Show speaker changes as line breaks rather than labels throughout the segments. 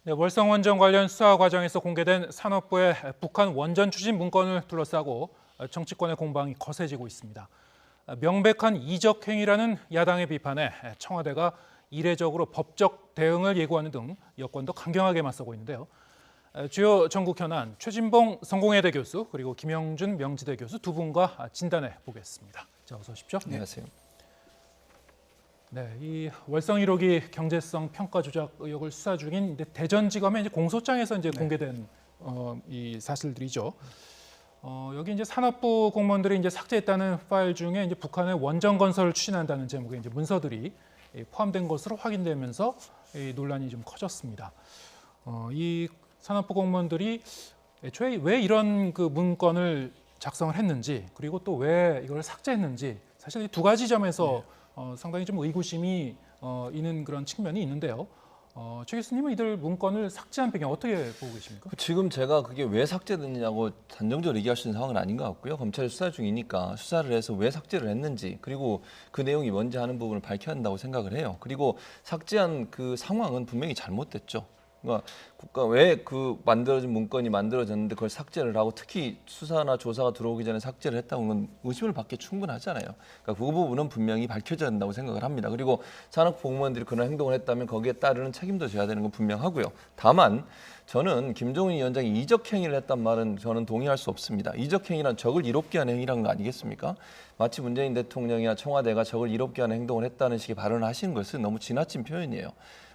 네, 월성 원전 관련 수사 과정에서 공개된 산업부의 북한 원전 추진 문건을 둘러싸고 정치권의 공방이 거세지고 있습니다. 명백한 이적 행위라는 야당의 비판에 청와대가 이례적으로 법적 대응을 예고하는 등 여권도 강경하게 맞서고 있는데요. 주요 전국 현안 최진봉 성공회대 교수 그리고 김영준 명지대 교수 두 분과 진단해 보겠습니다. 자, 어서 오십시오.
안녕하세요.
네, 이 월성 1호기 경제성 평가 조작 의혹을 수사 중인 대전지검의 이제 공소장에서 이제 공개된 이 사실들이죠. 여기 이제 산업부 공무원들이 이제 삭제했다는 파일 중에 이제 북한의 원전 건설을 추진한다는 제목의 이제 문서들이 포함된 것으로 확인되면서 이 논란이 좀 커졌습니다. 이 산업부 공무원들이 애초에 왜 이런 그 문건을 작성을 했는지 그리고 또 왜 이걸 삭제했는지 사실 이 두 가지 점에서 상당히 좀 의구심이 있는 그런 측면이 있는데요. 최 교수님은 이들 문건을 삭제한 배경 어떻게 보고 계십니까?
지금 제가 그게 왜 삭제됐느냐고 단정적으로 얘기할 수 있는 상황은 아닌 것 같고요. 검찰이 수사 중이니까 수사를 해서 왜 삭제를 했는지 그리고 그 내용이 뭔지 하는 부분을 밝혀야 한다고 생각을 해요. 그리고 삭제한 그 상황은 분명히 잘못됐죠. 그러니까 국가 왜 그 만들어진 문건이 만들어졌는데 그걸 삭제를 하고 특히 수사나 조사가 들어오기 전에 삭제를 했다는 건 의심을 받기 충분하잖아요. 그러니까 그 부분은 분명히 밝혀져야 된다고 생각을 합니다. 그리고 산업 공무원들이 그런 행동을 했다면 거기에 따르는 책임도 져야 되는 건 분명하고요. 다만 저는 김정은 위원장이 이적 행위를 했단 말은 저는 동의할 수 없습니다. 이적 행위란 적을 이롭게 하는 행위라는 거 아니겠습니까? 마치 문재인 대통령이나 청와대가 적을 이롭게 하는 행동을 했다는 식의 발언을 하시는 것은 너무 지나친 표현이에요.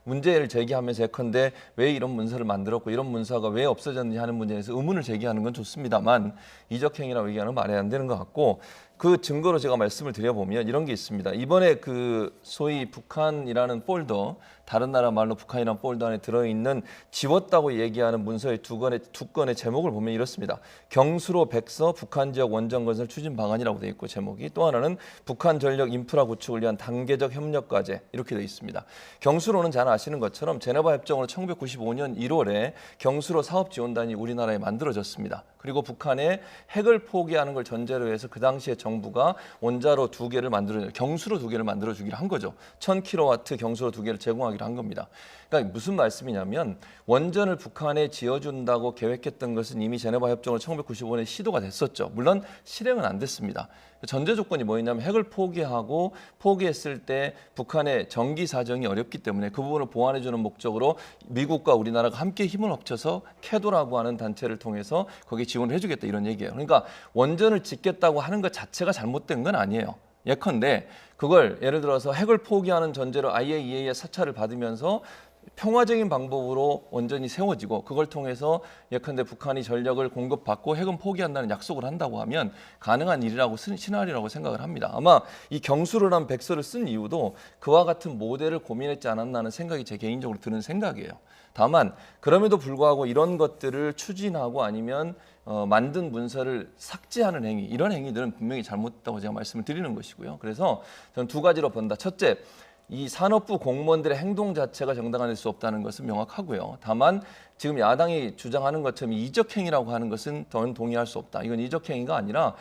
문제를 제기하면서 예컨대 왜 이런 문서를 만들었고 이런 문서가 왜 없어졌는지 하는 문제에 대해서 의문을 제기하는 건 좋습니다만 이적 행위라고 얘기하는 건 말이 안 되는 것 같고 그 증거로 제가 말씀을 드려보면 이런 게 있습니다. 이번에 그 소위 북한이라는 폴더, 다른 나라 말로 북한이라는 폴더 안에 들어있는 지웠다고 얘기하는 문서의 두 건의 제목을 보면 이렇습니다. 경수로 백서 북한 지역 원전 건설 추진 방안이라고 되어 있고 제목이 또 하나는 북한 전력 인프라 구축을 위한 단계적 협력 과제 이렇게 되어 있습니다. 경수로는 잘 아시는 것처럼 제네바 협정으로 1995년 1월에 경수로 사업 지원단이 우리나라에 만들어졌습니다. 그리고 북한의 핵을 포기하는 걸 전제로 해서 그 당시에 정부가 원자로 경수로 두 개를 만들어 주기로 한 거죠. 1000kW 경수로 두 개를 제공하기로 한 겁니다. 그러니까 무슨 말씀이냐면 원전을 북한에 지어준다고 계획했던 것은 이미 제네바 협정으로 1995년에 시도가 됐었죠. 물론 실행은 안 됐습니다. 전제 조건이 뭐였냐면 핵을 포기했을 때 북한의 전기 사정이 어렵기 때문에 그 부분을 보완해주는 목적으로 미국과 우리나라가 함께 힘을 합쳐서 캐도라고 하는 단체를 통해서 거기에 지원을 해주겠다 이런 얘기예요. 그러니까 원전을 짓겠다고 하는 것 자체가 잘못된 건 아니에요. 예컨대 그걸 예를 들어서 핵을 포기하는 전제로 IAEA의 사찰을 받으면서 평화적인 방법으로 원전이 세워지고 그걸 통해서 예컨대 북한이 전력을 공급받고 핵은 포기한다는 약속을 한다고 하면 가능한 일이라고 시나리오라고 생각을 합니다. 아마 이 경수로란 백서를 쓴 이유도 그와 같은 모델을 고민했지 않았나 하는 생각이 제 개인적으로 드는 생각이에요. 다만 그럼에도 불구하고 이런 것들을 추진하고 아니면 만든 문서를 삭제하는 행위 이런 행위들은 분명히 잘못됐다고 제가 말씀을 드리는 것이고요. 그래서 저는 두 가지로 본다. 첫째, 이 산업부 공무원들의 행동 자체가 정당화될 수 없다는 것은 명확하고요. 다만 지금 야당이 주장하는 것처럼 이적행위라고 하는 것은 저는 동의할 수 없다. 이건 이적행위가 아니라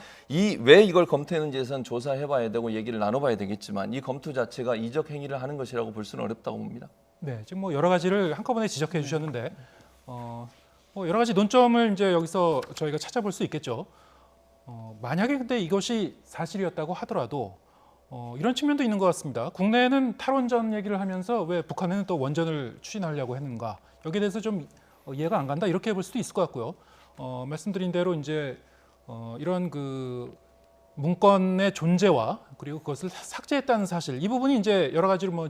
왜 이걸 검토했는지에 대해서는 조사해봐야 되고 얘기를 나눠봐야 되겠지만 이 검토 자체가 이적행위를 하는 것이라고 볼 수는 어렵다고 봅니다.
네, 지금 뭐 여러 가지를 한꺼번에 지적해 주셨는데 뭐 여러 가지 논점을 이제 여기서 저희가 찾아볼 수 있겠죠. 만약에 근데 이것이 사실이었다고 하더라도 이런 측면도 있는 것 같습니다. 국내에는 탈원전 얘기를 하면서 왜 북한에는 또 원전을 추진하려고 했는가? 여기에 대해서 좀 이해가 안 간다 이렇게 볼 수도 있을 것 같고요. 말씀드린 대로 이제 이런 그 문건의 존재와 그리고 그것을 삭제했다는 사실 이 부분이 이제 여러 가지로 뭐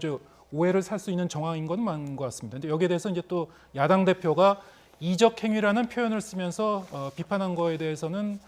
오해를 살 수 있는 정황인 건 맞는 것 같습니다. 근데 여기에 대해서 이제 또 야당 대표가 이적 행위라는 표현을 쓰면서 비판한 거에 대해서는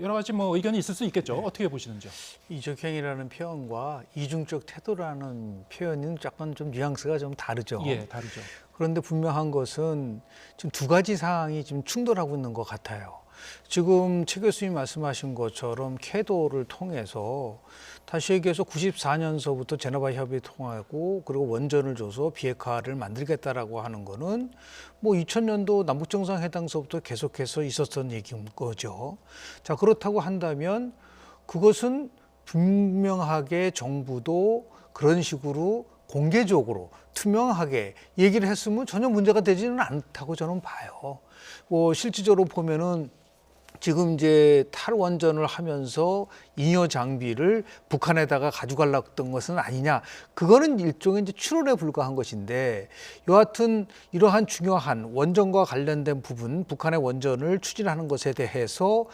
여러 가지 뭐 의견이 있을 수 있겠죠. 어떻게 보시는지요?
이적행위라는 표현과 이중적 태도라는 표현은 약간 좀 뉘앙스가 좀 다르죠.
예, 다르죠.
그런데 분명한 것은 지금 두 가지 사항이 지금 충돌하고 있는 것 같아요. 지금 최 교수님 말씀하신 것처럼 캐도를 통해서 다시 얘기해서 94년서부터 제네바 협의 통하고 그리고 원전을 줘서 비핵화를 만들겠다라고 하는 거는 뭐 2000년도 남북정상회담서부터 계속해서 있었던 얘기인 거죠. 자, 그렇다고 한다면 그것은 분명하게 정부도 그런 식으로 공개적으로 투명하게 얘기를 했으면 전혀 문제가 되지는 않다고 저는 봐요. 뭐 실질적으로 보면은 지금 이제 탈원전을 하면서 잉여 장비를 북한에다가 가져가려던 것은 아니냐. 그거는 일종의 이제 추론에 불과한 것인데, 여하튼 이러한 중요한 원전과 관련된 부분, 북한의 원전을 추진하는 것에 대해서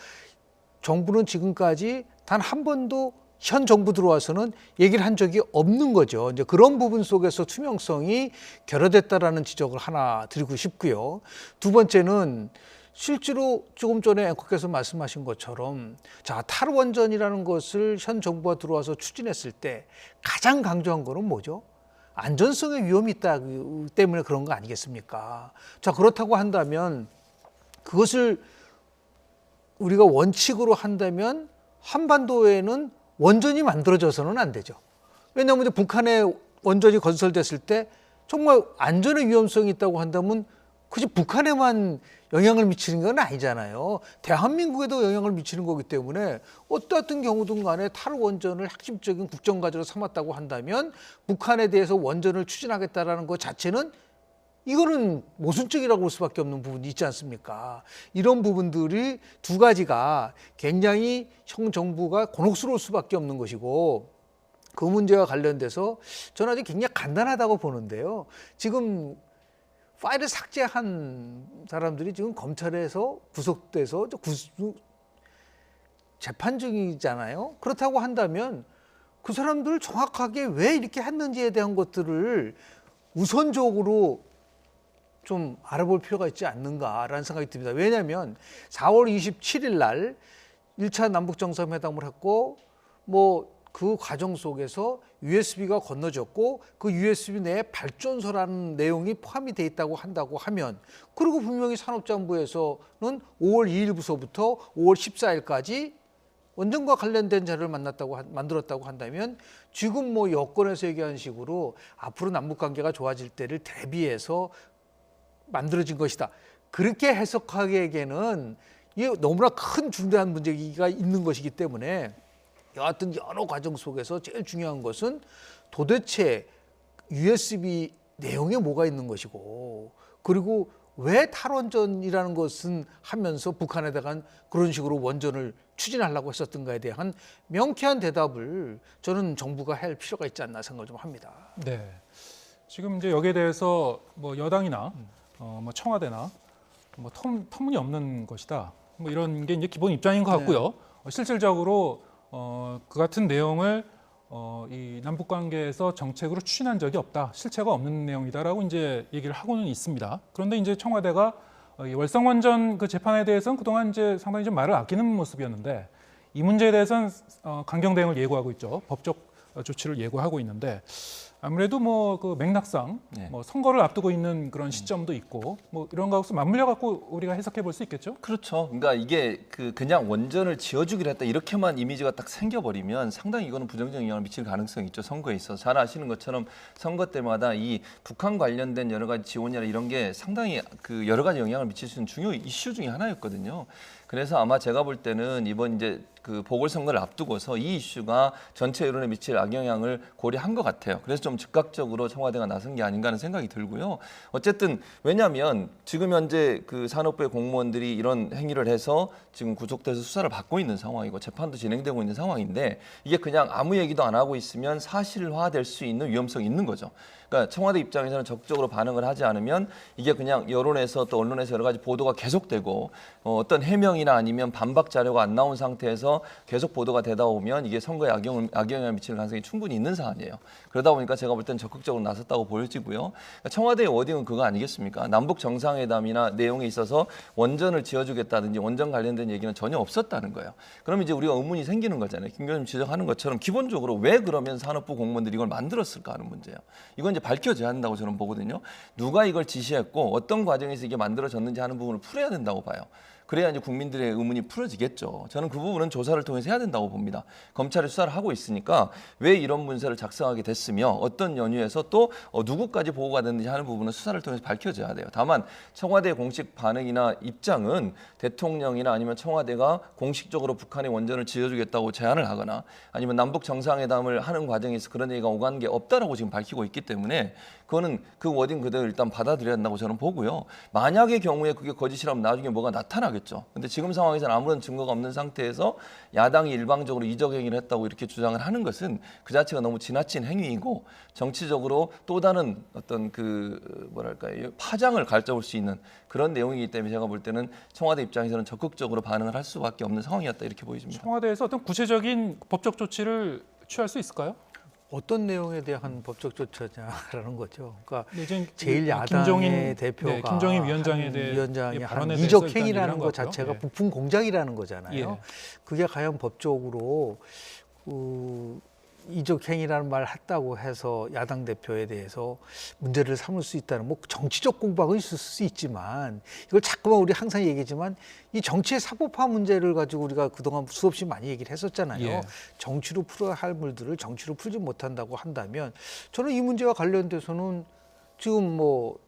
정부는 지금까지 단 한 번도 현 정부 들어와서는 얘기를 한 적이 없는 거죠. 이제 그런 부분 속에서 투명성이 결여됐다라는 지적을 하나 드리고 싶고요. 두 번째는 실제로 조금 전에 앵커께서 말씀하신 것처럼 자, 탈원전이라는 것을 현 정부가 들어와서 추진했을 때 가장 강조한 거는 뭐죠? 안전성에 위험이 있다 때문에 그런 거 아니겠습니까? 자, 그렇다고 한다면 그것을 우리가 원칙으로 한다면 한반도에는 원전이 만들어져서는 안 되죠. 왜냐하면 이제 북한에 원전이 건설됐을 때 정말 안전의 위험성이 있다고 한다면 굳이 북한에만 영향을 미치는 건 아니잖아요. 대한민국에도 영향을 미치는 거기 때문에 어떠한 경우든 간에 탈원전을 핵심적인 국정과제로 삼았다고 한다면 북한에 대해서 원전을 추진하겠다라는 것 자체는 이거는 모순적이라고 볼 수밖에 없는 부분이 있지 않습니까? 이런 부분들이 두 가지가 굉장히 현 정부가 곤혹스러울 수밖에 없는 것이고, 그 문제와 관련돼서 저는 아주 굉장히 간단하다고 보는데요. 지금 파일을 삭제한 사람들이 지금 검찰에서 구속돼서 재판 중이잖아요. 그렇다고 한다면 그 사람들을 정확하게 왜 이렇게 했는지에 대한 것들을 우선적으로 좀 알아볼 필요가 있지 않는가라는 생각이 듭니다. 왜냐하면 4월 27일 날 1차 남북정상회담을 했고, 뭐 그 과정 속에서 USB가 건너졌고 그 USB 내에 발전소라는 내용이 포함이 돼 있다고 한다고 하면, 그리고 분명히 산업자원부에서는 5월 2일부터부터 5월 14일까지 원전과 관련된 자료를 만들었다고 한다면, 지금 뭐 여권에서 얘기한 식으로 앞으로 남북관계가 좋아질 때를 대비해서 만들어진 것이다, 그렇게 해석하기에는 이게 너무나 큰 중대한 문제가 있는 것이기 때문에, 여하튼 여러 과정 속에서 제일 중요한 것은 도대체 USB 내용에 뭐가 있는 것이고, 그리고 왜 탈원전이라는 것은 하면서 북한에다가 그런 식으로 원전을 추진하려고 했었던가에 대한 명쾌한 대답을 저는 정부가 할 필요가 있지 않나 생각을 좀 합니다.
네. 지금 이제 여기에 대해서 뭐 여당이나 뭐 청와대나 뭐 터무니없는 것이다, 뭐 이런 게 이제 기본 입장인 것 같고요. 실질적으로 그 같은 내용을 이 남북 관계에서 정책으로 추진한 적이 없다, 실체가 없는 내용이다라고 이제 얘기를 하고는 있습니다. 그런데 이제 청와대가 이 월성 원전 그 재판에 대해서는 그동안 이제 상당히 좀 말을 아끼는 모습이었는데, 이 문제에 대해서는 강경 대응을 예고하고 있죠. 법적 조치를 예고하고 있는데, 아무래도 뭐 그 맥락상 뭐 선거를 앞두고 있는 그런 시점도 있고, 뭐 이런 것과 맞물려 갖고 우리가 해석해 볼 수 있겠죠.
그렇죠. 그러니까 이게 그냥 원전을 지어주기로 했다 이렇게만 이미지가 딱 생겨버리면 상당히 이거는 부정적인 영향을 미칠 가능성이 있죠. 선거에 있어서 잘 아시는 것처럼 선거 때마다 이 북한 관련된 여러 가지 지원이나 이런 게 상당히 그 여러 가지 영향을 미칠 수 있는 중요 이슈 중에 하나였거든요. 그래서 아마 제가 볼 때는 이번 이제 그 보궐선거를 앞두고서 이 이슈가 전체 여론에 미칠 악영향을 고려한 것 같아요. 그래서 좀 즉각적으로 청와대가 나선 게 아닌가 하는 생각이 들고요. 어쨌든 왜냐하면 지금 현재 그 산업부의 공무원들이 이런 행위를 해서 지금 구속돼서 수사를 받고 있는 상황이고 재판도 진행되고 있는 상황인데, 이게 그냥 아무 얘기도 안 하고 있으면 사실화될 수 있는 위험성이 있는 거죠. 그러니까 청와대 입장에서는 적극적으로 반응을 하지 않으면 이게 그냥 여론에서 또 언론에서 여러 가지 보도가 계속되고 어떤 해명이나 아니면 반박 자료가 안 나온 상태에서 계속 보도가 되다 보면 이게 선거에 악영향을 미치는 가능성이 충분히 있는 사안이에요. 그러다 보니까 제가 볼 때는 적극적으로 나섰다고 보여지고요. 그러니까 청와대의 워딩은 그거 아니겠습니까? 남북 정상회담이나 내용에 있어서 원전을 지어주겠다든지 원전 관련된 얘기는 전혀 없었다는 거예요. 그럼 이제 우리가 의문이 생기는 거잖아요. 김 교수님 지적하는 것처럼 기본적으로 왜 그러면 산업부 공무원들이 이걸 만들었을까 하는 문제예요. 이건 이제 밝혀져야 한다고 저는 보거든요. 누가 이걸 지시했고 어떤 과정에서 이게 만들어졌는지 하는 부분을 풀어야 된다고 봐요. 그래야 이제 국민들의 의문이 풀어지겠죠. 저는 그 부분은 조사를 통해서 해야 된다고 봅니다. 검찰이 수사를 하고 있으니까 왜 이런 문서를 작성하게 됐으며 어떤 연유에서 또 누구까지 보고가 됐는지 하는 부분은 수사를 통해서 밝혀져야 돼요. 다만 청와대 공식 반응이나 입장은 대통령이나 아니면 청와대가 공식적으로 북한의 원전을 지어주겠다고 제안을 하거나 아니면 남북 정상회담을 하는 과정에서 그런 얘기가 오간 게 없다라고 지금 밝히고 있기 때문에 그거는 그 워딩 그대로 일단 받아들여야 한다고 저는 보고요. 만약의 경우에 그게 거짓이라면 나중에 뭐가 나타나겠죠. 근데 지금 상황에서는 아무런 증거가 없는 상태에서 야당이 일방적으로 이적 행위를 했다고 이렇게 주장을 하는 것은 그 자체가 너무 지나친 행위이고 정치적으로 또 다른 어떤 그 뭐랄까요 파장을 가져올 수 있는 그런 내용이기 때문에 제가 볼 때는 청와대 입장에서는 적극적으로 반응을 할 수밖에 없는 상황이었다 이렇게 보여집니다.
청와대에서 어떤 구체적인 법적 조치를 취할 수 있을까요?
어떤 내용에 대한 법적 조처냐라는 거죠. 그러니까
네, 이제
제일 야당의
김종인,
대표가
네, 김종인 위원장에 대해
위원장이 한
발언에 대해서
이적
일단
행위라는
얘기한
것
것 같고요.
자체가
예.
부품 공작이라는 거잖아요.
예.
그게 과연 법적으로 이적 행위라는 말을 했다고 해서 야당 대표에 대해서 문제를 삼을 수 있다는 뭐 정치적 공방은 있을 수 있지만 이걸 자꾸만 우리 항상 얘기하지만 이 정치의 사법화 문제를 가지고 우리가 그동안 수없이 많이 얘기를 했었잖아요.
예.
정치로 풀어야 할 물들을 정치로 풀지 못한다고 한다면 저는 이 문제와 관련돼서는 지금 뭐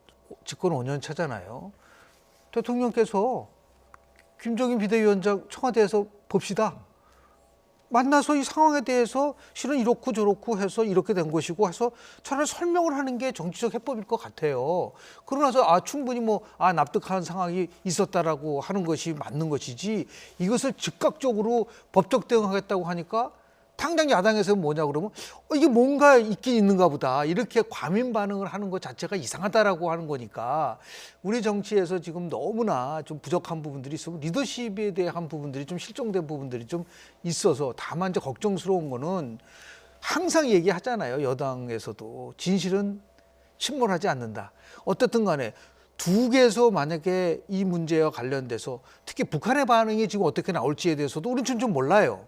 집권 5년 차잖아요. 대통령께서 김종인 비대위원장 청와대에서 봅시다. 만나서 이 상황에 대해서 실은 이렇고 저렇고 해서 이렇게 된 것이고 해서 차라리 설명을 하는 게 정치적 해법일 것 같아요. 그러고 나서 충분히 납득하는 상황이 있었다라고 하는 것이 맞는 것이지 이것을 즉각적으로 법적 대응하겠다고 하니까 당장 야당에서 뭐냐 그러면 이게 뭔가 있긴 있는가 보다 이렇게 과민 반응을 하는 것 자체가 이상하다라고 하는 거니까 우리 정치에서 지금 너무나 좀 부족한 부분들이 있으면 리더십에 대한 부분들이 좀 실종된 부분들이 좀 있어서 다만 이제 걱정스러운 거는 항상 얘기하잖아요. 여당에서도 진실은 침몰하지 않는다. 어쨌든 간에 두 개에서 만약에 이 문제와 관련돼서 특히 북한의 반응이 지금 어떻게 나올지에 대해서도 우리는 좀 몰라요.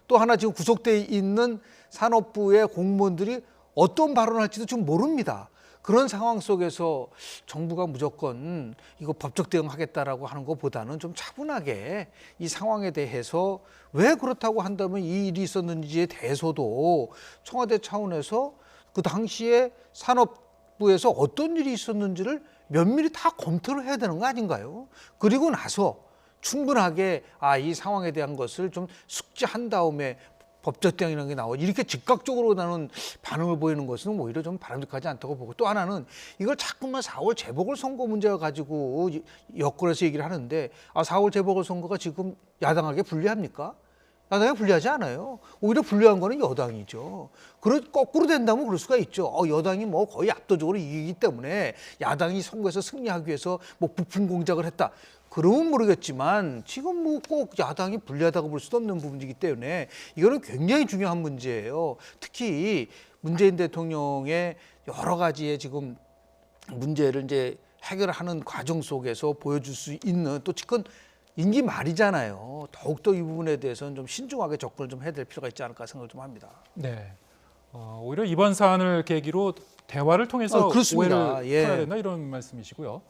또 하나 지금 구속돼 있는 산업부의 공무원들이 어떤 발언을 할지도 지금 모릅니다. 그런 상황 속에서 정부가 무조건 이거 법적 대응하겠다라고 하는 것보다는 좀 차분하게 이 상황에 대해서 왜 그렇다고 한다면 이 일이 있었는지에 대해서도 청와대 차원에서 그 당시에 산업부에서 어떤 일이 있었는지를 면밀히 다 검토를 해야 되는 거 아닌가요? 그리고 나서 충분하게 이 상황에 대한 것을 좀 숙지한 다음에 법적 대응이라는 게 나오고 이렇게 즉각적으로 나는 반응을 보이는 것은 오히려 좀 바람직하지 않다고 보고 또 하나는 이걸 자꾸만 4월 재보궐선거 문제와 가지고 여권에서 얘기를 하는데 4월 재보궐선거가 지금 야당에게 불리합니까? 야당에 불리하지 않아요. 오히려 불리한 거는 여당이죠. 거꾸로 된다면 그럴 수가 있죠. 여당이 뭐 거의 압도적으로 이기기 때문에 야당이 선거에서 승리하기 위해서 뭐 부품 공작을 했다. 그러면 모르겠지만 지금 뭐 꼭 야당이 불리하다고 볼 수도 없는 부분이기 때문에 이거는 굉장히 중요한 문제예요. 특히 문재인 대통령의 여러 가지의 지금 문제를 이제 해결하는 과정 속에서 보여줄 수 있는 또 측근 임기 말이잖아요. 더욱더 이 부분에 대해서는 좀 신중하게 접근을 좀 해야 될 필요가 있지 않을까 생각을 좀 합니다.
네. 오히려 이번 사안을 계기로 대화를 통해서
그렇습니다.
오해를 풀어야 된다 이런 말씀이시고요.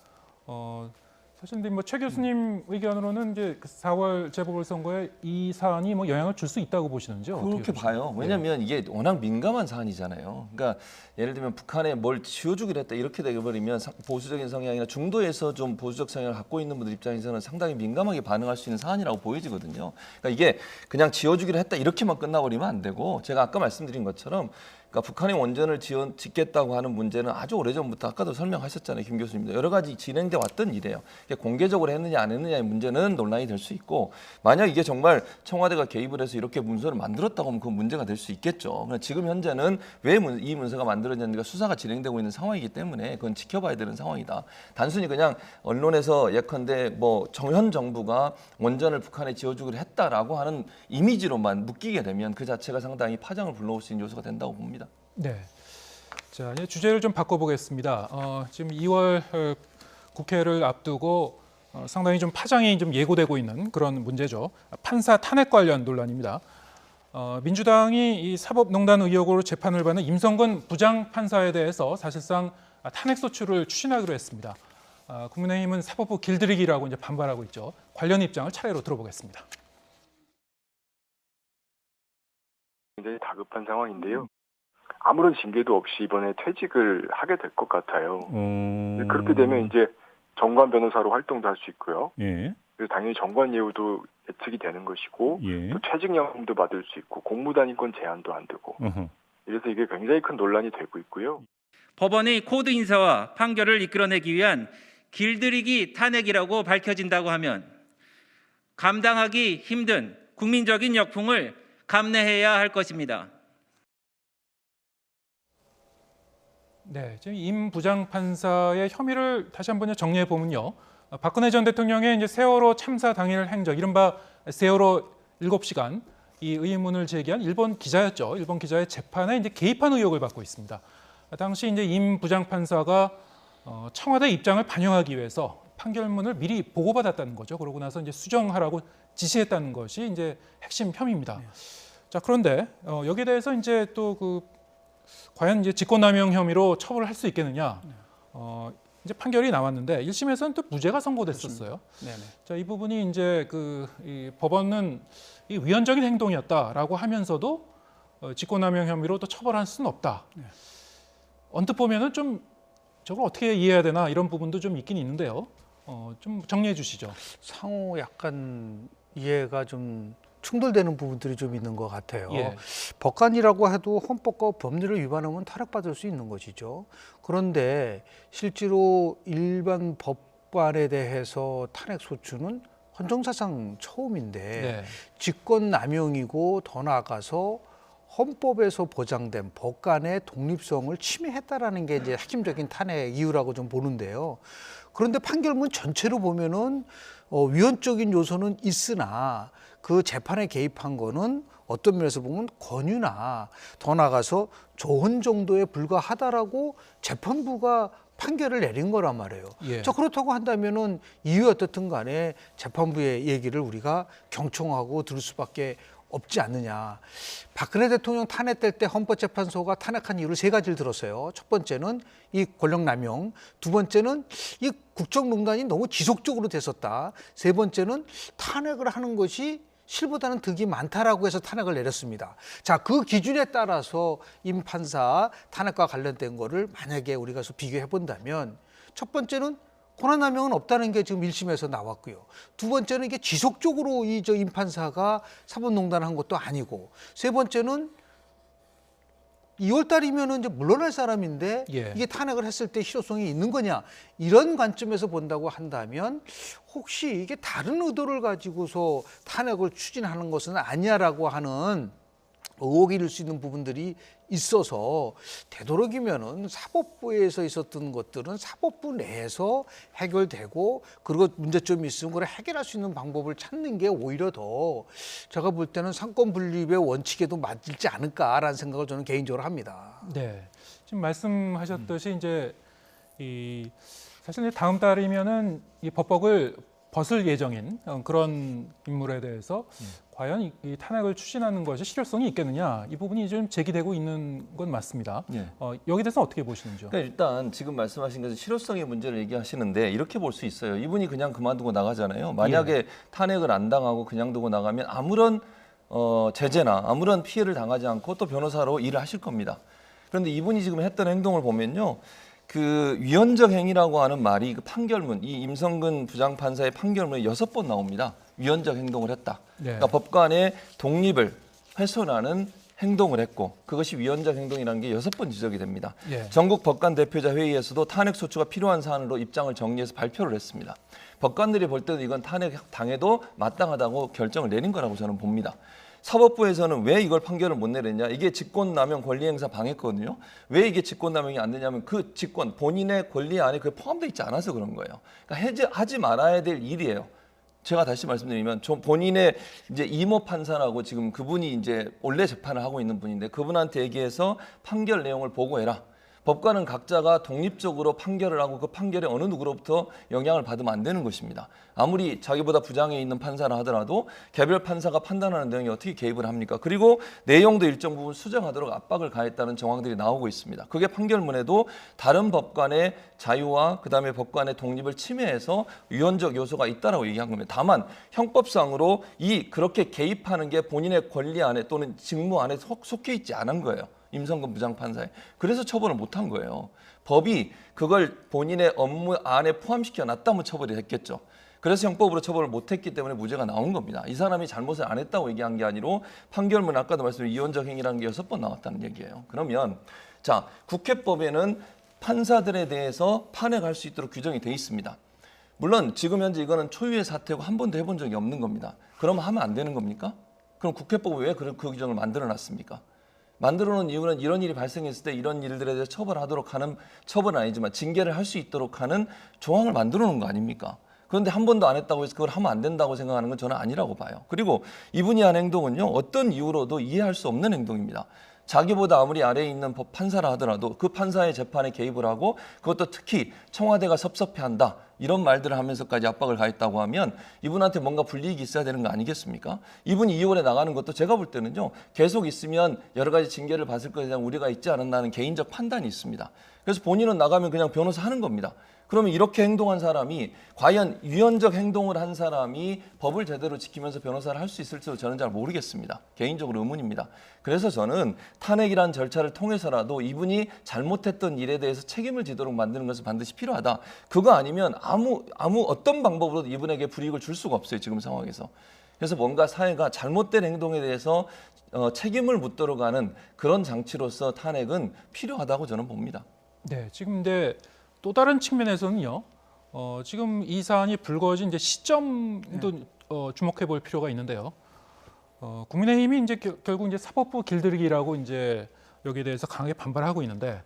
사실 근데 최 교수님 의견으로는 이제 4월 재보궐선거에 이 사안이 영향을 줄 수 있다고 보시는지요?
그렇게 봐요. 왜냐하면 이게 워낙 민감한 사안이잖아요. 그러니까 예를 들면 북한에 뭘 지어주기로 했다 이렇게 되어버리면 보수적인 성향이나 중도에서 좀 보수적 성향을 갖고 있는 분들 입장에서는 상당히 민감하게 반응할 수 있는 사안이라고 보여지거든요. 그러니까 이게 그냥 지어주기로 했다 이렇게만 끝나버리면 안 되고 제가 아까 말씀드린 것처럼 그러니까 북한의 원전을 짓겠다고 하는 문제는 아주 오래전부터 아까도 설명하셨잖아요. 김 교수님도 여러 가지 진행돼 왔던 일이에요. 공개적으로 했느냐 안 했느냐의 문제는 논란이 될 수 있고 만약 이게 정말 청와대가 개입을 해서 이렇게 문서를 만들었다고 하면 그 문제가 될 수 있겠죠. 그러나 지금 현재는 왜 이 문서가 만들어졌는가 수사가 진행되고 있는 상황이기 때문에 그건 지켜봐야 되는 상황이다. 단순히 그냥 언론에서 예컨대 현 정부가 원전을 북한에 지어주기로 했다라고 하는 이미지로만 묶이게 되면 그 자체가 상당히 파장을 불러올 수 있는 요소가 된다고 봅니다.
네. 자, 이제 주제를 좀 바꿔보겠습니다. 지금 2월 국회를 앞두고 상당히 좀 파장이 좀 예고되고 있는 그런 문제죠. 판사 탄핵 관련 논란입니다. 민주당이 이 사법농단 의혹으로 재판을 받는 임성근 부장 판사에 대해서 사실상 탄핵 소추를 추진하기로 했습니다. 국민의힘은 사법부 길들이기라고 이제 반발하고 있죠. 관련 입장을 차례로 들어보겠습니다.
굉장히 다급한 상황인데요. 아무런 징계도 없이 이번에 퇴직을 하게 될 것 같아요. 그렇게 되면 이제 정관 변호사로 활동도 할 수 있고요.
예.
그래서 당연히 정관 예우도 예측이 되는 것이고
예.
또 퇴직연금도 받을 수 있고 공무단위권 제한도 안 되고 이래서 이게 굉장히 큰 논란이 되고 있고요.
법원의 코드 인사와 판결을 이끌어내기 위한 길들이기 탄핵이라고 밝혀진다고 하면 감당하기 힘든 국민적인 역풍을 감내해야 할 것입니다.
네, 지금 임 부장판사의 혐의를 다시 한번 정리해 보면요. 박근혜 전 대통령의 이제 세월호 참사 당일 행적, 이른바 세월호 7시간 이 의문을 제기한 일본 기자였죠. 일본 기자의 재판에 이제 개입한 의혹을 받고 있습니다. 당시 이제 임 부장판사가 청와대 입장을 반영하기 위해서 판결문을 미리 보고받았다는 거죠. 그러고 나서 이제 수정하라고 지시했다는 것이 이제 핵심 혐의입니다. 자, 그런데 여기에 대해서 이제 또 과연 이제 직권남용 혐의로 처벌을 할 수 있겠느냐? 이제 판결이 나왔는데 1심에서는 또 무죄가 선고됐었어요.
네네.
자, 이 부분이 이제 이 법원은 이 위헌적인 행동이었다라고 하면서도 직권남용 혐의로 또 처벌할 수는 없다. 언뜻 보면은 좀 저걸 어떻게 이해해야 되나 이런 부분도 좀 있긴 있는데요. 좀 정리해 주시죠.
상호 약간 이해가 좀 충돌되는 부분들이 좀 있는 것 같아요.
예.
법관이라고 해도 헌법과 법률을 위반하면 탄핵받을 수 있는 것이죠. 그런데 실제로 일반 법관에 대해서 탄핵 소추는 헌정사상 처음인데
네.
직권남용이고 더 나아가서 헌법에서 보장된 법관의 독립성을 침해했다라는 게 이제 핵심적인 탄핵 이유라고 좀 보는데요. 그런데 판결문 전체로 보면은 위헌적인 요소는 있으나 그 재판에 개입한 거는 어떤 면에서 보면 권유나 더 나아가서 조언 정도에 불과하다라고 재판부가 판결을 내린 거란 말이에요.
예.
자, 그렇다고 한다면은 이유 어떻든 간에 재판부의 얘기를 우리가 경청하고 들을 수밖에 없지 않느냐. 박근혜 대통령 탄핵될 때 헌법재판소가 탄핵한 이유를 3가지를 들었어요. 첫 번째는 이 권력남용, 두 번째는 이 국정농단이 너무 지속적으로 됐었다. 세 번째는 탄핵을 하는 것이 실보다는 득이 많다라고 해서 탄핵을 내렸습니다. 자, 그 기준에 따라서 임 판사 탄핵과 관련된 거를 만약에 우리가 비교해 본다면 첫 번째는 권한남용은 없다는 게 지금 1심에서 나왔고요. 두 번째는 이게 지속적으로 임 판사가 사법농단을 한 것도 아니고, 세 번째는 2월 달이면 이제 물러날 사람인데
예.
이게 탄핵을 했을 때 실효성이 있는 거냐, 이런 관점에서 본다고 한다면 혹시 이게 다른 의도를 가지고서 탄핵을 추진하는 것은 아니냐라고 하는 의혹이 일 수 있는 부분들이 있어서 되도록이면은 사법부에서 있었던 것들은 사법부 내에서 해결되고, 그리고 문제점이 있으면 그걸 해결할 수 있는 방법을 찾는 게 오히려 더 제가 볼 때는 상권 분립의 원칙에도 맞지 않을까라는 생각을 저는 개인적으로 합니다.
네, 지금 말씀하셨듯이 이제 사실 이제 다음 달이면은 이 법법을 벗을 예정인 그런 인물에 대해서 과연 이 탄핵을 추진하는 것이 실효성이 있겠느냐, 이 부분이 좀 제기되고 있는 건 맞습니다.
예.
여기 대해서 어떻게 보시는지요?
그러니까 일단 지금 말씀하신 것은 실효성의 문제를 얘기하시는데 이렇게 볼 수 있어요. 이분이 그냥 그만두고 나가잖아요. 만약에 탄핵을 안 당하고 그냥 두고 나가면 아무런 제재나 아무런 피해를 당하지 않고 또 변호사로 일을 하실 겁니다. 그런데 이분이 지금 했던 행동을 보면요, 그 위헌적 행위라고 하는 말이 그 판결문, 이 임성근 부장판사의 판결문에 6번 나옵니다. 위헌적 행동을 했다.
네.
그러니까 법관의 독립을 훼손하는 행동을 했고, 그것이 위헌적 행동이라는 게 6번 지적이 됩니다.
예.
전국 법관 대표자 회의에서도 탄핵 소추가 필요한 사안으로 입장을 정리해서 발표를 했습니다. 법관들이 볼 때도 이건 탄핵 당해도 마땅하다고 결정을 내린 거라고 저는 봅니다. 사법부에서는 왜 이걸 판결을 못 내렸냐? 이게 직권남용 권리행사 방해거든요. 왜 이게 직권남용이 안 되냐면 그 직권, 본인의 권리 안에 그게 포함되어 있지 않아서 그런 거예요. 그러니까 하지 말아야 될 일이에요. 제가 다시 말씀드리면 본인의 이제 이모 판사라고 지금 그분이 이제 원래 재판을 하고 있는 분인데, 그분한테 얘기해서 판결 내용을 보고해라. 법관은 각자가 독립적으로 판결을 하고 그 판결에 어느 누구로부터 영향을 받으면 안 되는 것입니다. 아무리 자기보다 부장에 있는 판사라 하더라도 개별 판사가 판단하는 내용에 어떻게 개입을 합니까? 그리고 내용도 일정 부분 수정하도록 압박을 가했다는 정황들이 나오고 있습니다. 그게 판결문에도 다른 법관의 자유와 그다음에 법관의 독립을 침해해서 위헌적 요소가 있다라고 얘기한 겁니다. 다만 형법상으로 그렇게 개입하는 게 본인의 권리 안에 또는 직무 안에 속해 있지 않은 거예요. 임성근 부장판사에. 그래서 처벌을 못한 거예요. 법이 그걸 본인의 업무 안에 포함시켜 놨다면 처벌이 됐겠죠. 그래서 형법으로 처벌을 못했기 때문에 무죄가 나온 겁니다. 이 사람이 잘못을 안 했다고 얘기한 게 아니라 판결문 아까도 말씀드린 위헌적 행위라는 게 6번 나왔다는 얘기예요. 그러면 자, 국회법에는 판사들에 대해서 판액할 수 있도록 규정이 돼 있습니다. 물론 지금 현재 이거는 초유의 사태고 한 번도 해본 적이 없는 겁니다. 그러면 하면 안 되는 겁니까? 그럼 국회법은 왜 그 규정을 만들어 놨습니까? 만들어 놓은 이유는 이런 일이 발생했을 때 이런 일들에 대해서 처벌하도록 하는, 처벌은 아니지만 징계를 할 수 있도록 하는 조항을 만들어 놓은 거 아닙니까? 그런데 한 번도 안 했다고 해서 그걸 하면 안 된다고 생각하는 건 저는 아니라고 봐요. 그리고 이분이 한 행동은요, 어떤 이유로도 이해할 수 없는 행동입니다. 자기보다 아무리 아래에 있는 법 판사라 하더라도 그 판사의 재판에 개입을 하고 그것도 특히 청와대가 섭섭해한다 이런 말들을 하면서까지 압박을 가했다고 하면 이분한테 뭔가 불이익이 있어야 되는 거 아니겠습니까? 이분이 2월에 나가는 것도 제가 볼 때는요, 계속 있으면 여러 가지 징계를 받을 것에 대한 우려가 있지 않았나 하는 개인적 판단이 있습니다. 그래서 본인은 나가면 그냥 변호사 하는 겁니다. 그러면 이렇게 행동한 사람이 과연 위헌적 행동을 한 사람이 법을 제대로 지키면서 변호사를 할 수 있을지도 저는 잘 모르겠습니다. 개인적으로 의문입니다. 그래서 저는 탄핵이란 절차를 통해서라도 이분이 잘못했던 일에 대해서 책임을 지도록 만드는 것은 반드시 필요하다. 그거 아니면 아무 어떤 방법으로도 이분에게 불이익을 줄 수가 없어요. 지금 상황에서. 그래서 뭔가 사회가 잘못된 행동에 대해서 책임을 묻도록 하는 그런 장치로서 탄핵은 필요하다고 저는 봅니다.
네, 지금 근데 또 다른 측면에서는요. 지금 이 사안이 불거진 이제 시점도 주목해 볼 필요가 있는데요. 국민의힘이 이제 결국 이제 사법부 길들이기라고 이제 여기에 대해서 강하게 반발하고 있는데,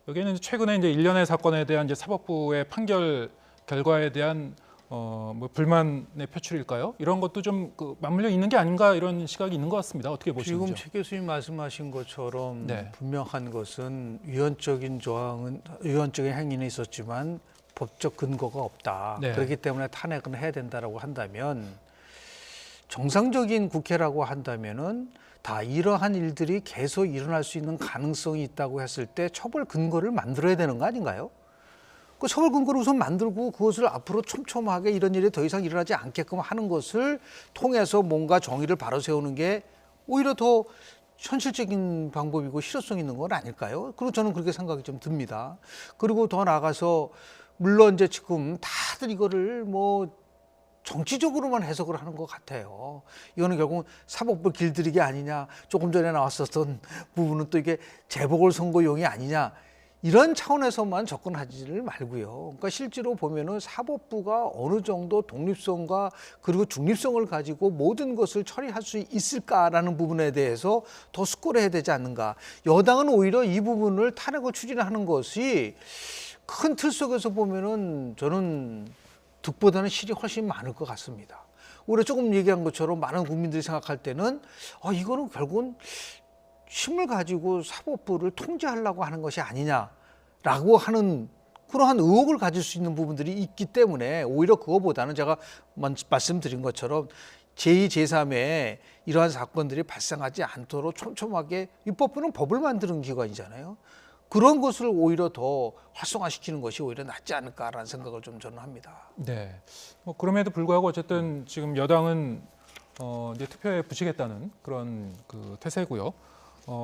여기에는 최근에 이제 일련의 사건에 대한 이제 사법부의 판결 결과에 대한 뭐 불만의 표출일까요? 이런 것도 좀 맞물려 있는 게 아닌가 이런 시각이 있는 것 같습니다. 어떻게 보시는지요?
지금 최 교수님 말씀하신 것처럼
네.
분명한 것은 위헌적인 행위는 있었지만 법적 근거가 없다.
네.
그렇기 때문에 탄핵은 해야 된다라고 한다면, 정상적인 국회라고 한다면은 다 이러한 일들이 계속 일어날 수 있는 가능성이 있다고 했을 때 처벌 근거를 만들어야 되는 거 아닌가요? 그 처벌 근거를 우선 만들고 그것을 앞으로 촘촘하게 이런 일이 더 이상 일어나지 않게끔 하는 것을 통해서 뭔가 정의를 바로 세우는 게 오히려 더 현실적인 방법이고 실효성 있는 건 아닐까요? 그리고 저는 그렇게 생각이 좀 듭니다. 그리고 더 나아가서 물론 이제 지금 다들 이거를 뭐 정치적으로만 해석을 하는 것 같아요. 이거는 결국 사법부 길들이기 아니냐, 조금 전에 나왔었던 부분은 또 이게 재보궐선거용이 아니냐, 이런 차원에서만 접근하지를 말고요. 그러니까 실제로 보면은 사법부가 어느 정도 독립성과 그리고 중립성을 가지고 모든 것을 처리할 수 있을까라는 부분에 대해서 더 숙고를 해야 되지 않는가. 여당은 오히려 이 부분을 탄핵을 추진하는 것이 큰 틀 속에서 보면은 저는 득보다는 실이 훨씬 많을 것 같습니다. 우리가 조금 얘기한 것처럼 많은 국민들이 생각할 때는 이거는 결국은 힘을 가지고 사법부를 통제하려고 하는 것이 아니냐라고 하는 그러한 의혹을 가질 수 있는 부분들이 있기 때문에 오히려 그거보다는 제가 말씀드린 것처럼 제2, 제3의 이러한 사건들이 발생하지 않도록 촘촘하게, 입법부는 법을 만드는 기관이잖아요. 그런 것을 오히려 더 활성화시키는 것이 오히려 낫지 않을까라는 생각을 좀 저는 합니다.
네. 뭐 그럼에도 불구하고 어쨌든 지금 여당은 이제 투표에 붙이겠다는 그런 태세고요.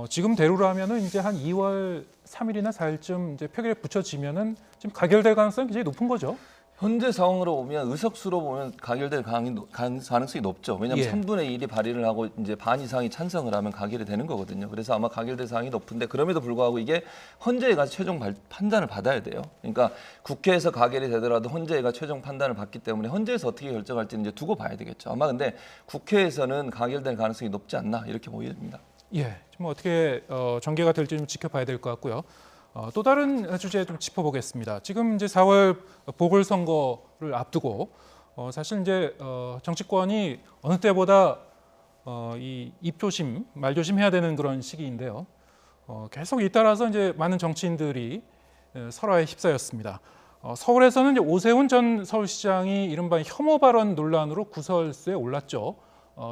지금대로라면은 이제 한 2월 3일이나 4일쯤 이제 표결에 붙여지면은 지금 가결될 가능성이 굉장히 높은 거죠.
현재 상황으로 보면 의석수로 보면 가결될 가능성이 높죠. 왜냐하면
예.
3분의 1이 발의를 하고 이제 반 이상이 찬성을 하면 가결이 되는 거거든요. 그래서 아마 가결될 사항이 높은데, 그럼에도 불구하고 이게 헌재에 가서 최종 판단을 받아야 돼요. 그러니까 국회에서 가결이 되더라도 헌재가 최종 판단을 받기 때문에 헌재에서 어떻게 결정할지는 이제 두고 봐야 되겠죠. 아마 근데 국회에서는 가결될 가능성이 높지 않나 이렇게 보입니다.
예, 좀 어떻게 전개가 될지 좀 지켜봐야 될 것 같고요. 또 다른 주제 좀 짚어보겠습니다. 지금 이제 4월 보궐선거를 앞두고 사실 이제 정치권이 어느 때보다 이 입조심, 말조심해야 되는 그런 시기인데요. 계속 잇따라서 이제 많은 정치인들이 설화에 휩싸였습니다. 서울에서는 이제 오세훈 전 서울시장이 이른바 혐오 발언 논란으로 구설수에 올랐죠.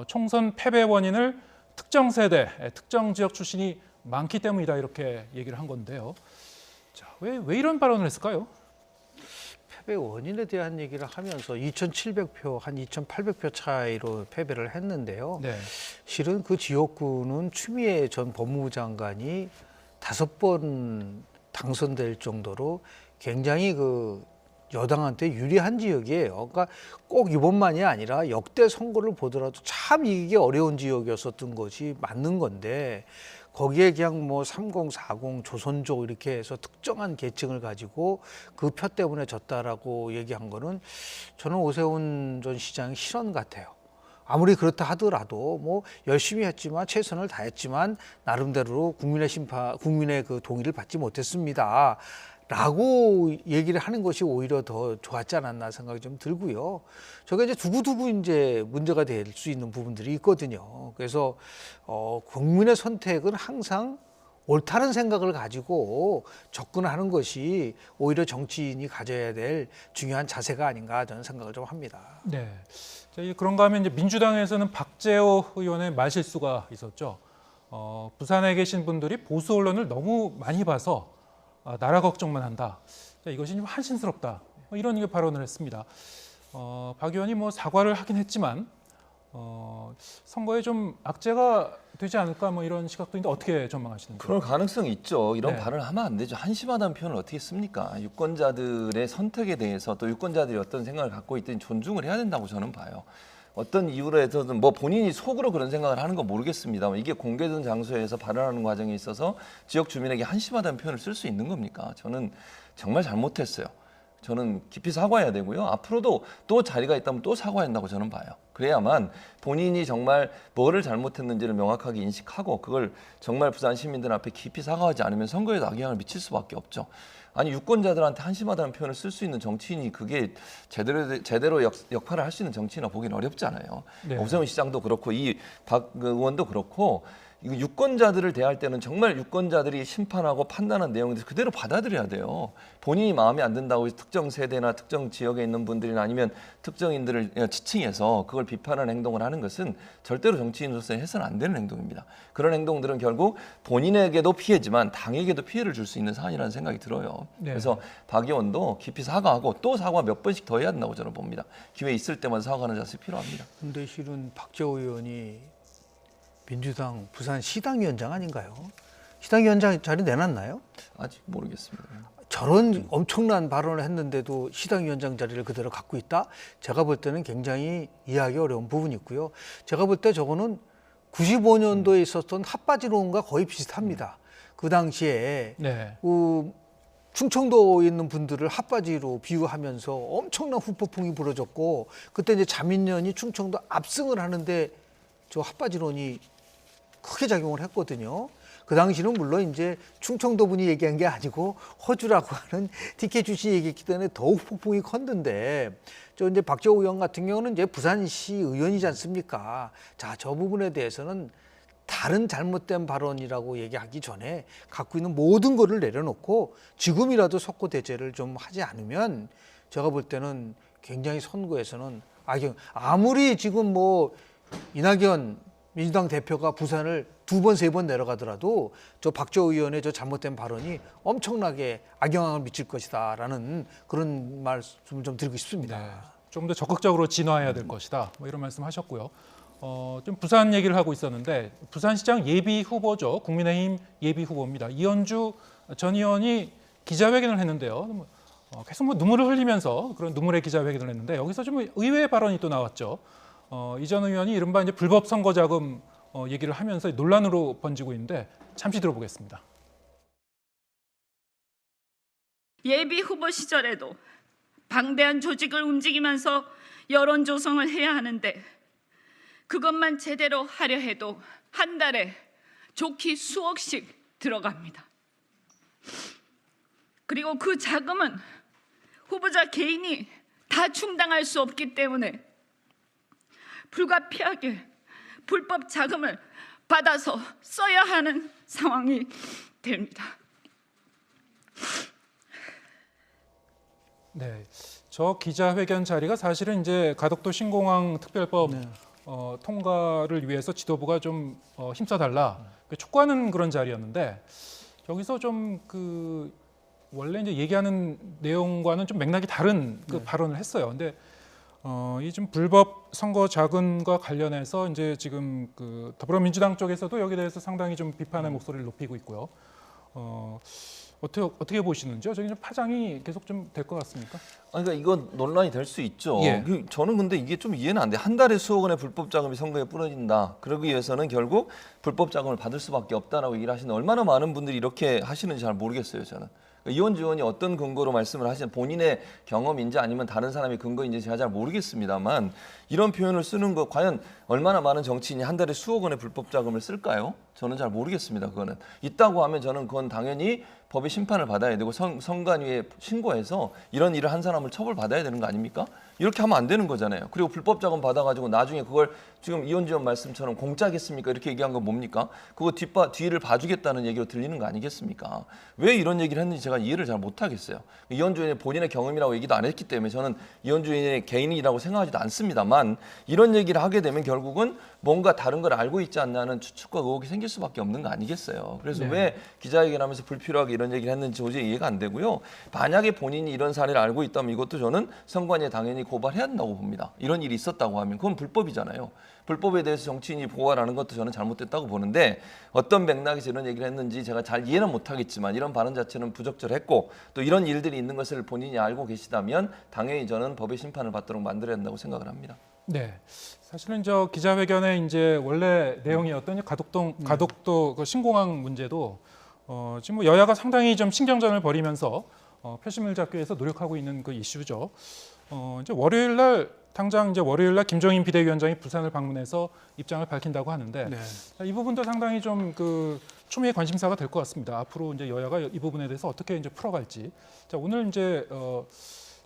총선 패배 원인을 특정 세대, 특정 지역 출신이 많기 때문이다 이렇게 얘기를 한 건데요. 자, 왜 이런 발언을 했을까요?
패배 원인에 대한 얘기를 하면서 2,700표, 한 2,800표 차이로 패배를 했는데요.
네.
실은 그 지역구는 추미애 전 법무부 장관이 5번 당선될 정도로 굉장히 그 여당한테 유리한 지역이에요. 그러니까 꼭 이번만이 아니라 역대 선거를 보더라도 참 이기기 어려운 지역이었었던 것이 맞는 건데 거기에 그냥 뭐 30, 40, 조선족 이렇게 해서 특정한 계층을 가지고 그 표 때문에 졌다라고 얘기한 거는 저는 오세훈 전 시장의 실언 같아요. 아무리 그렇다 하더라도 뭐 열심히 했지만 최선을 다했지만 나름대로 국민의 그 동의를 받지 못했습니다. 라고 얘기를 하는 것이 오히려 더 좋았지 않았나 생각이 좀 들고요. 저게 이제 두고두고 이제 문제가 될 수 있는 부분들이 있거든요. 그래서 국민의 선택은 항상 옳다는 생각을 가지고 접근하는 것이 오히려 정치인이 가져야 될 중요한 자세가 아닌가 저는 생각을 좀 합니다.
네. 자, 그런가 하면 이제 민주당에서는 박재호 의원의 말실수가 있었죠. 부산에 계신 분들이 보수 언론을 너무 많이 봐서 나라 걱정만 한다. 자, 이것이 좀 한심스럽다. 이런 발언을 했습니다. 박 의원이 뭐 사과를 하긴 했지만 선거에 좀 악재가 되지 않을까 뭐 이런 시각도 있는데 어떻게 전망하시는지요?
그럴 가능성이 있죠. 이런
네.
발언을 하면 안 되죠. 한심하다는 표현을 어떻게 씁니까? 유권자들의 선택에 대해서 또 유권자들이 어떤 생각을 갖고 있든 존중을 해야 된다고 저는 봐요. 어떤 이유로 해서든 뭐 본인이 속으로 그런 생각을 하는 건 모르겠습니다만 이게 공개된 장소에서 발언하는 과정에 있어서 지역 주민에게 한심하다는 표현을 쓸 수 있는 겁니까? 저는 정말 잘못했어요. 저는 깊이 사과해야 되고요. 앞으로도 또 자리가 있다면 또 사과해야 한다고 저는 봐요. 그래야만 본인이 정말 뭐를 잘못했는지를 명확하게 인식하고 그걸 정말 부산 시민들 앞에 깊이 사과하지 않으면 선거에도 악영향을 미칠 수밖에 없죠. 아니 유권자들한테 한심하다는 표현을 쓸 수 있는 정치인이 그게 제대로 역할을 할 수 있는 정치인이라 보기는 어렵잖아요.
네.
오세훈 시장도 그렇고 이 박 의원도 그렇고 이거 유권자들을 대할 때는 정말 유권자들이 심판하고 판단한 내용들 그대로 받아들여야 돼요. 본인이 마음에 안 든다고 특정 세대나 특정 지역에 있는 분들이나 아니면 특정인들을 지칭해서 그걸 비판하는 행동을 하는 것은 절대로 정치인으로서 해서는 안 되는 행동입니다. 그런 행동들은 결국 본인에게도 피해지만 당에게도 피해를 줄 수 있는 사안이라는 생각이 들어요.
네.
그래서 박 의원도 깊이 사과하고 또 사과 몇 번씩 더 해야 된다고 저는 봅니다. 기회 있을 때마다 사과하는 자세 필요합니다.
근데 실은 박재호 의원이 민주당 부산 시당위원장 아닌가요? 시당위원장 자리 내놨나요?
아직 모르겠습니다.
저런 엄청난 발언을 했는데도 시당위원장 자리를 그대로 갖고 있다? 제가 볼 때는 굉장히 이해하기 어려운 부분이 있고요. 제가 볼 때 저거는 95년도에 있었던 핫바지론과 거의 비슷합니다. 그 당시에
네.
충청도에 있는 분들을 핫바지로 비유하면서 엄청난 후폭풍이 불어졌고 그때 이제 자민련이 충청도 압승을 하는데 저 핫바지론이 크게 작용을 했거든요. 그 당시는 물론 이제 충청도 분이 얘기한 게 아니고 허주라고 하는 TK 출신이 얘기했기 때문에 더욱 폭풍이 컸는데 저 이제 박재호 의원 같은 경우는 이제 부산시 의원이지 않습니까? 자, 저 부분에 대해서는 다른 잘못된 발언이라고 얘기하기 전에 갖고 있는 모든 거를 내려놓고 지금이라도 석고 대죄를 좀 하지 않으면 제가 볼 때는 굉장히 선거에서는 아무리 지금 뭐 이낙연 민주당 대표가 부산을 2번, 3번 내려가더라도 저 박재호 의원의 저 잘못된 발언이 엄청나게 악영향을 미칠 것이다라는 그런 말씀을 좀 드리고 싶습니다.
네. 좀 더 적극적으로 진화해야 될 것이다. 뭐 이런 말씀하셨고요. 좀 부산 얘기를 하고 있었는데 부산시장 예비 후보죠. 국민의힘 예비 후보입니다. 이현주 전 의원이 기자회견을 했는데요. 계속 뭐 눈물을 흘리면서 그런 눈물의 기자회견을 했는데 여기서 좀 의외의 발언이 또 나왔죠. 이 전 의원이 이른바 이제 불법 선거자금 얘기를 하면서 논란으로 번지고 있는데 잠시 들어보겠습니다.
예비 후보 시절에도 방대한 조직을 움직이면서 여론 조성을 해야 하는데 그것만 제대로 하려 해도 한 달에 좋게 수억씩 들어갑니다. 그리고 그 자금은 후보자 개인이 다 충당할 수 없기 때문에 불가피하게 불법 자금을 받아서 써야 하는 상황이 됩니다.
네, 저 기자회견 자리가 사실은 이제 가덕도 신공항 특별법
네.
통과를 위해서 지도부가 좀 힘써달라 촉구하는 그런 자리였는데 여기서 좀 그 원래 이제 얘기하는 내용과는 좀 맥락이 다른 그 발언을 했어요. 근데 이 좀 불법 선거 자금과 관련해서 이제 지금 그 더불어민주당 쪽에서도 여기에 대해서 상당히 좀 비판의 목소리를 높이고 있고요. 어떻게 보시는지요? 저기 좀 파장이 계속 좀 될 것 같습니까?
그러니까 이건 논란이 될 수 있죠.
예.
저는 근데 이게 좀 이해는 안 돼. 한 달에 수억 원의 불법 자금이 선거에 뿌려진다. 그러기 위해서는 결국 불법 자금을 받을 수밖에 없다라고 얘기를 하시는 얼마나 많은 분들이 이렇게 하시는지 잘 모르겠어요. 저는. 이원주 의원이 어떤 근거로 말씀을 하시는 본인의 경험인지 아니면 다른 사람의 근거인지 제가 잘 모르겠습니다만 이런 표현을 쓰는 거 과연 얼마나 많은 정치인이 한 달에 수억 원의 불법 자금을 쓸까요? 저는 잘 모르겠습니다. 그거는 있다고 하면 저는 그건 당연히 법의 심판을 받아야 되고 선관위에 신고해서 이런 일을 한 사람을 처벌받아야 되는 거 아닙니까? 이렇게 하면 안 되는 거잖아요. 그리고 불법 자금 받아가지고 나중에 그걸 지금 이원주 의원 말씀처럼 공짜겠습니까? 이렇게 얘기한 건 뭡니까? 그거 뒤를 봐주겠다는 얘기로 들리는 거 아니겠습니까? 왜 이런 얘기를 했는지 제가 이해를 잘 못하겠어요. 이원주 의원이 본인의 경험이라고 얘기도 안 했기 때문에 저는 이원주 의원의 개인이라고 생각하지도 않습니다만 이런 얘기를 하게 되면 결국은 뭔가 다른 걸 알고 있지 않나는 추측과 의혹이 생길 수밖에 없는 거 아니겠어요. 그래서
네.
왜 기자회견하면서 불필요하게 이런 얘기를 했는지 도저히 이해가 안 되고요. 만약에 본인이 이런 사례를 알고 있다면 이것도 저는 선관위에 당연히 고발해야 한다고 봅니다. 이런 일이 있었다고 하면 그건 불법이잖아요. 불법에 대해서 정치인이 고발하는 것도 저는 잘못됐다고 보는데 어떤 맥락에서 이런 얘기를 했는지 제가 잘 이해는 못하겠지만 이런 발언 자체는 부적절했고 또 이런 일들이 있는 것을 본인이 알고 계시다면 당연히 저는 법의 심판을 받도록 만들어야 한다고 생각을 합니다.
네, 사실은 저 기자회견의 이제 원래 내용이었던 가덕도 그 신공항 문제도 지금 뭐 여야가 상당히 좀 신경전을 벌이면서 표심을 잡기 위해서 노력하고 있는 그 이슈죠. 이제 당장 이제 월요일 날 김종인 비대위원장이 부산을 방문해서 입장을 밝힌다고 하는데
네.
이 부분도 상당히 좀 그 초미의 관심사가 될 것 같습니다. 앞으로 이제 여야가 이 부분에 대해서 어떻게 이제 풀어갈지. 자, 오늘 이제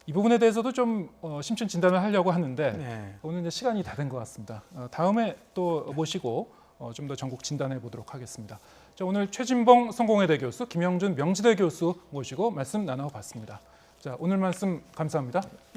이 부분에 대해서도 좀 심층 진단을 하려고 하는데
네.
오늘 이제 시간이 다 된 것 같습니다. 다음에 또 모시고 좀 더 전국 진단해 보도록 하겠습니다. 자, 오늘 최진봉 성공회대 교수, 김영준 명지대 교수 모시고 말씀 나눠봤습니다. 자, 오늘 말씀 감사합니다.